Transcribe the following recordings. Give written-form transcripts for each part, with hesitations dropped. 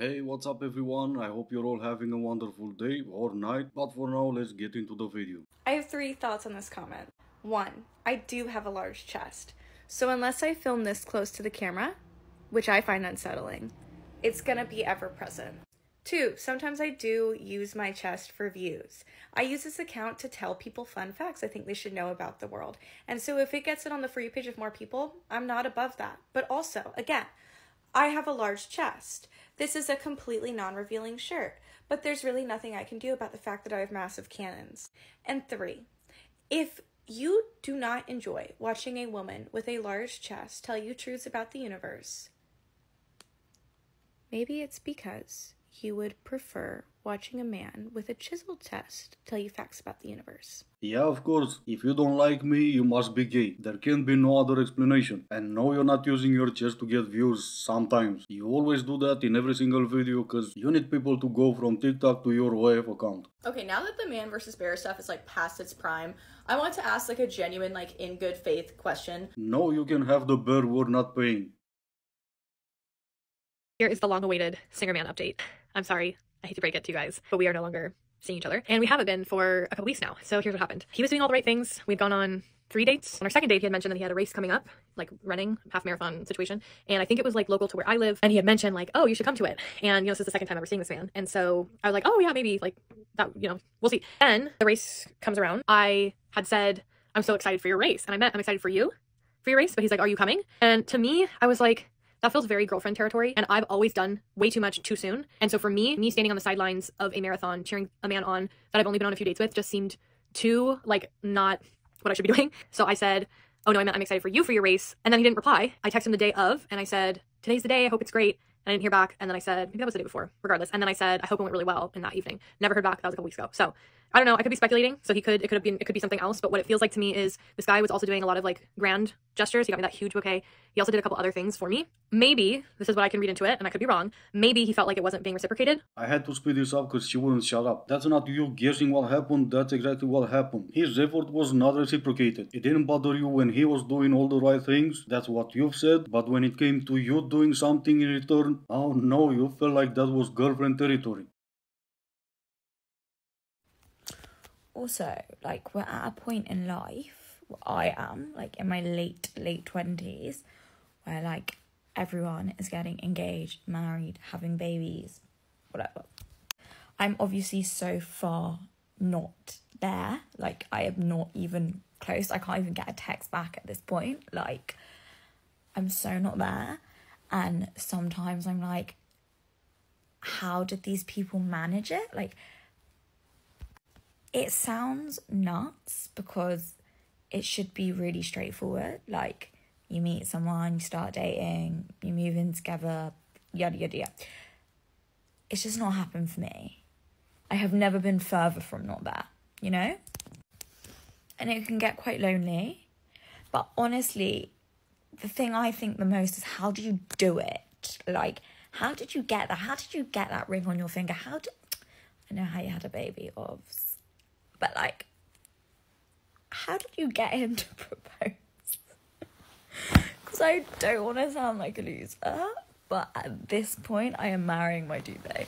Hey, what's up everyone? I hope you're all having a wonderful day or night, but for now, let's get into the video. I have 3 thoughts on this comment. 1, I do have a large chest, so unless I film this close to the camera, which I find unsettling, it's gonna be ever present. 2, sometimes I do use my chest for views. I use this account to tell people fun facts I think they should know about the world. And so if it gets it on the For You page of more people, I'm not above that. But also, again, I have a large chest. This is a completely non-revealing shirt, but there's really nothing I can do about the fact that I have massive cannons. And 3, if you do not enjoy watching a woman with a large chest tell you truths about the universe, maybe it's because you would prefer watching a man with a chiseled chest tell you facts about the universe. Yeah, of course, if you don't like me, you must be gay. There can be no other explanation. And no, you're not using your chest to get views sometimes. You always do that in every single video because you need people to go from TikTok to your WAF account. Okay, now that the man versus bear stuff is like past its prime, I want to ask like a genuine, like in good faith question. No, you can have the bear we're not paying. Here is the long-awaited Singer Man update. I'm sorry, I hate to break it to you guys, but we are no longer seeing each other. And we haven't been for a couple weeks now. So here's what happened. He was doing all the right things. We'd gone on 3 dates. On our second date, he had mentioned that he had a race coming up, like running, half marathon situation. And I think it was like local to where I live. And he had mentioned like, oh, you should come to it. And, this is the second time ever seeing this man. And so I was like, oh yeah, maybe like that, we'll see. Then the race comes around. I had said, I'm so excited for your race. And I'm excited for you for your race. But he's like, are you coming? And to me, I was like, that feels very girlfriend territory, and I've always done way too much too soon. And so for me standing on the sidelines of a marathon, cheering a man on that I've only been on a few dates with just seemed too, like, not what I should be doing. So I said, oh no, I'm excited for you for your race. And then he didn't reply. I texted him the day of, and I said, today's the day, I hope it's great. And I didn't hear back. And then I said, maybe that was the day before, regardless. And then I said, I hope it went really well in that evening. Never heard back. That was a couple weeks ago. So I don't know. I could be speculating. So it could be something else. But what it feels like to me is this guy was also doing a lot of like grand gestures. He got me that huge bouquet. He also did a couple other things for me. Maybe this is what I can read into it, and I could be wrong. Maybe he felt like it wasn't being reciprocated. I had to speed this up because she wouldn't shut up. That's not you guessing what happened, that's exactly what happened. His effort was not reciprocated. It didn't bother you when he was doing all the right things, that's what you've said, but when it came to you doing something in return, oh no, you felt like that was girlfriend territory. Also, like, we're at a point in life, I am, like, in my late 20s, where, like, everyone is getting engaged, married, having babies, whatever. I'm obviously so far not there. Like, I am not even close. I can't even get a text back at this point. Like, I'm so not there. And sometimes I'm like, how did these people manage it? Like, it sounds nuts because it should be really straightforward. Like, you meet someone, you start dating, you move in together, yada, yada, yada. It's just not happened for me. I have never been further from not there, And it can get quite lonely. But honestly, the thing I think the most is, how do you do it? Like, how did you get that? How did you get that ring on your finger? I know how you had a baby, obvs. But, like, how did you get him to propose? Because I don't want to sound like a loser, but at this point, I am marrying my duvet.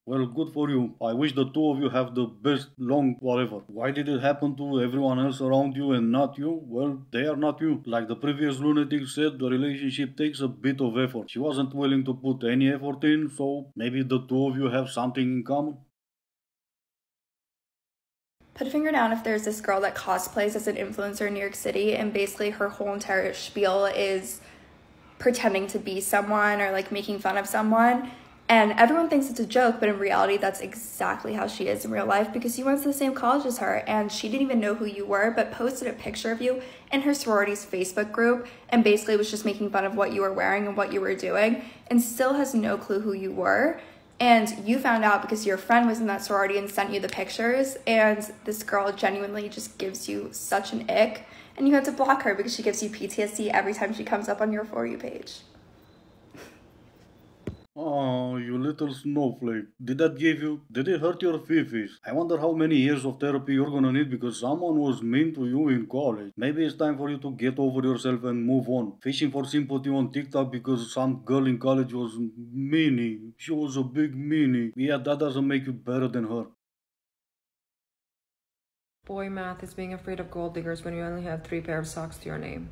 Well, good for you. I wish the two of you have the best long whatever. Why did it happen to everyone else around you and not you? Well, they are not you. Like the previous lunatic said, the relationship takes a bit of effort. She wasn't willing to put any effort in, so maybe the two of you have something in common. Put a finger down if there's this girl that cosplays as an influencer in New York City, and basically her whole entire spiel is pretending to be someone or like making fun of someone. And everyone thinks it's a joke, but in reality, that's exactly how she is in real life, because you went to the same college as her and she didn't even know who you were, but posted a picture of you in her sorority's Facebook group and basically was just making fun of what you were wearing and what you were doing, and still has no clue who you were. And you found out because your friend was in that sorority and sent you the pictures, and this girl genuinely just gives you such an ick, and you had to block her because she gives you PTSD every time she comes up on your For You page. Oh, you little snowflake. Did it hurt your fifis? I wonder how many years of therapy you're gonna need because someone was mean to you in college. Maybe it's time for you to get over yourself and move on. Fishing for sympathy on TikTok because some girl in college was meanie. She was a big meanie. Yeah, that doesn't make you better than her. Boy math is being afraid of gold diggers when you only have 3 pair of socks to your name.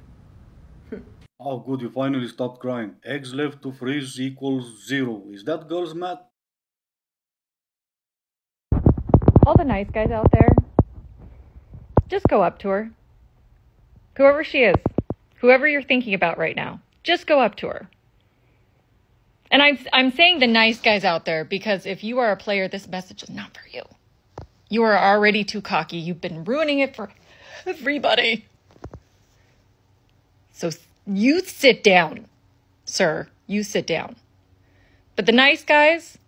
Oh, good, you finally stopped crying. Eggs left to freeze equals 0. Is that girl's math? All the nice guys out there, just go up to her. Whoever she is, whoever you're thinking about right now, just go up to her. And I'm saying the nice guys out there because if you are a player, this message is not for you. You are already too cocky. You've been ruining it for everybody. So you sit down, sir. You sit down. But the nice guys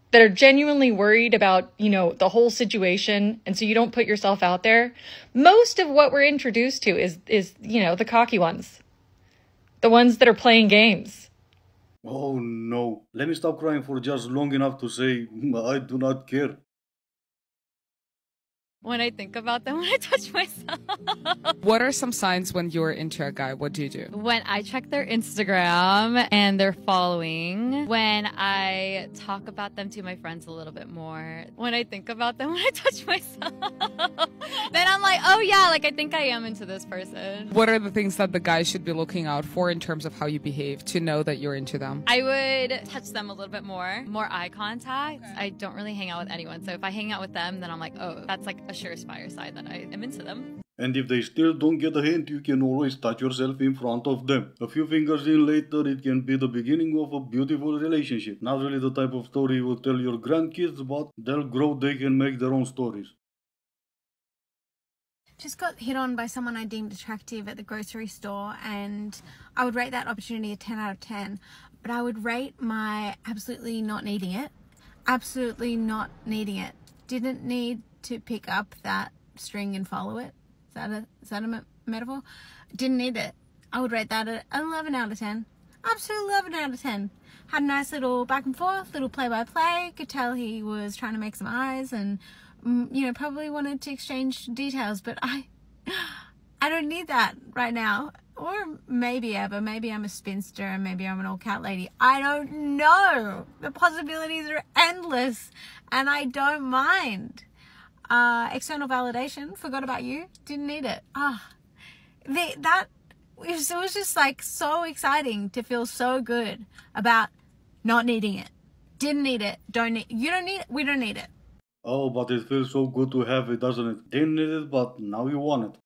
that are genuinely worried about, the whole situation, and so you don't put yourself out there, most of what we're introduced to is the cocky ones. The ones that are playing games. Oh no. Let me stop crying for just long enough to say, I do not care. When I think about them, when I touch myself. What are some signs when you're into a guy? What do you do? When I check their Instagram and their following. When I talk about them to my friends a little bit more. When I think about them, when I touch myself. Then I'm like, oh yeah, I think I am into this person. What are the things that the guy should be looking out for in terms of how you behave to know that you're into them? I would touch them a little bit more eye contact. I don't really hang out with anyone. So if I hang out with them, then I'm like, oh, that's a surefire sign that I am into them. And if they still don't get a hint, you can always touch yourself in front of them. A few fingers in later, it can be the beginning of a beautiful relationship. Not really the type of story you will tell your grandkids, but they'll grow, they can make their own stories. Just got hit on by someone I deemed attractive at the grocery store, and I would rate that opportunity a 10 out of 10. But I would rate my absolutely not needing it. Absolutely not needing it. Didn't need to pick up that string and follow it. Is that a metaphor? Didn't need it. I would rate that an 11 out of 10. Absolute 11 out of 10. Had a nice little back and forth, little play-by-play. Could tell he was trying to make some eyes and, probably wanted to exchange details. But I don't need that right now. Or maybe ever. Maybe I'm a spinster and maybe I'm an old cat lady. I don't know. The possibilities are endless and I don't mind. External validation, forgot about you, didn't need it. It was just so exciting to feel so good about not needing it. Didn't need it, you don't need it, we don't need it. Oh, but it feels so good to have it, doesn't it? Didn't need it, but now you want it.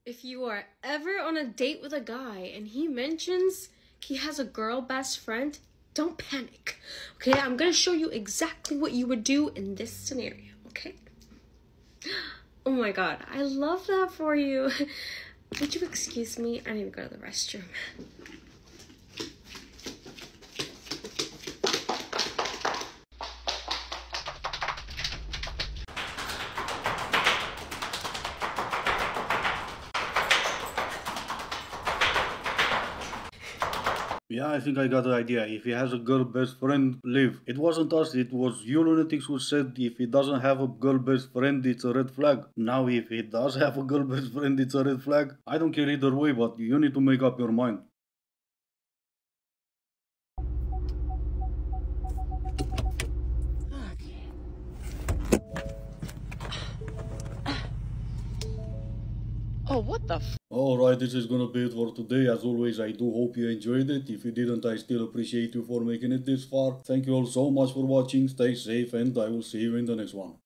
If you are ever on a date with a guy and he mentions he has a girl best friend, don't panic, okay? I'm gonna show you exactly what you would do in this scenario, okay? Oh my god, I love that for you. Would you excuse me? I need to go to the restroom. Yeah, I think I got the idea. If he has a girl best friend, leave. It wasn't us, it was you lunatics who said if he doesn't have a girl best friend, it's a red flag. Now, if he does have a girl best friend, it's a red flag. I don't care either way, but you need to make up your mind. Oh, what the f- Alright, this is gonna be it for today. As always, I do hope you enjoyed it. If you didn't, I still appreciate you for making it this far. Thank you all so much for watching. Stay safe and I will see you in the next one.